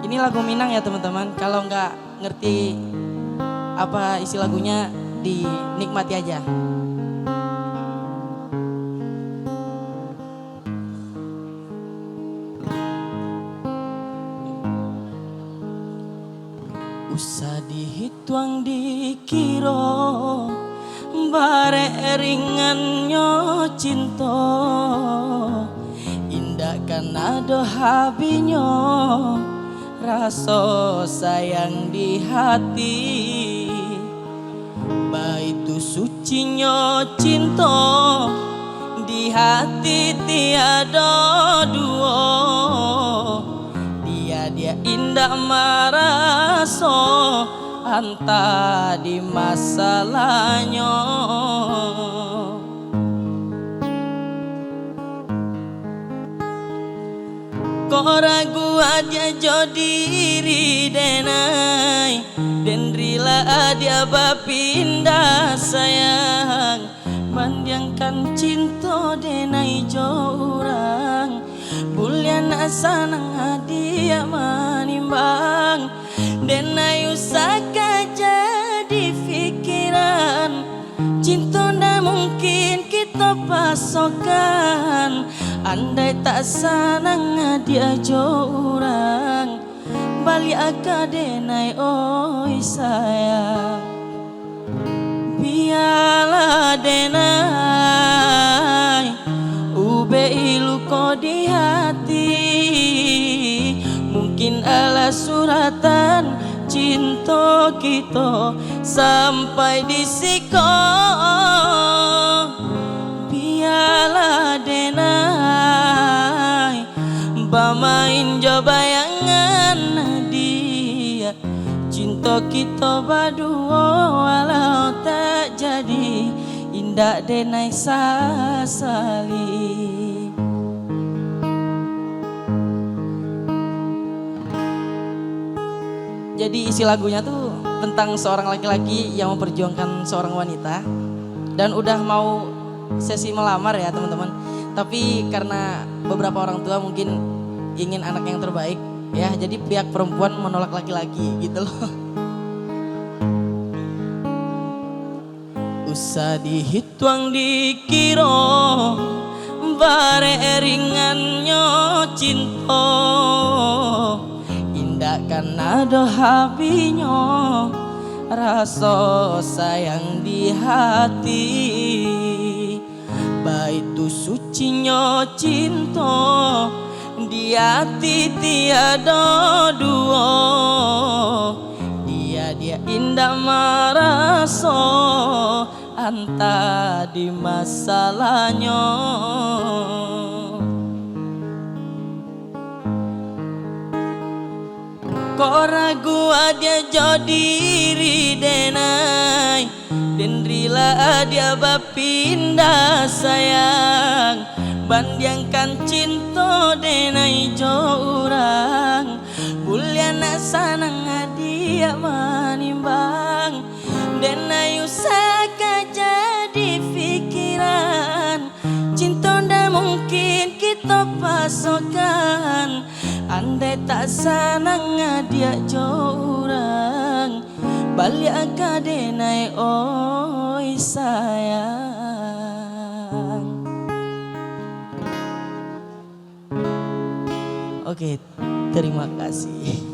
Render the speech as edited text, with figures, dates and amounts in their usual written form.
Ini lagu Minang ya teman-teman. Kalau nggak ngerti apa isi lagunya, dinikmati aja. Usah dihitung dikira bare ringannya cinta, indah kan ada habisnya rasa sayang di hati. Baitu sucinya cinta di hati tiada dua. Dia indah maraso anta di masalahnya. Kok ragu aja jo diri denai, dan rila dia bapindah sayang. Mandiangkan cinta denai jo orang, bulian asanang hadiah manimbang. Denai usaka jadi pikiran, cinta ndak mungkin kita pasokan. Andai tak sanang dia jo orang, balik akadenai oi sayang. Biarlah denai ube ilu ko di hati, mungkin ala suratan cinta kita sampai di siko. Biarlah denai bamain jo bayangan dia, cinta kita berdua walau tak jadi, indah denai sasali. Jadi isi lagunya tuh tentang seorang laki-laki yang memperjuangkan seorang wanita dan udah mau sesi melamar ya teman-teman. Tapi karena beberapa orang tua mungkin ingin anak yang terbaik ya, jadi pihak perempuan menolak laki-laki gitu loh. Usah dihitung dikira bare ringannya cinta, indah kan ada habisnya rasa sayang di hati. Baitu sucinya cinta di hati tiada dua. Dia indah maraso anta di masalahnya. Kok ragu aja jo diri denai, dan rila dia bapindah sayang. Bandiangkan cinta denai jo orang, bulian sanang hadiah manimbang. Denai usaka jadi pikiran, cinta ndak mungkin kita pasokan. Andai tak sanang dia jo orang, balik akadenai oi sayang. Oke, terima kasih.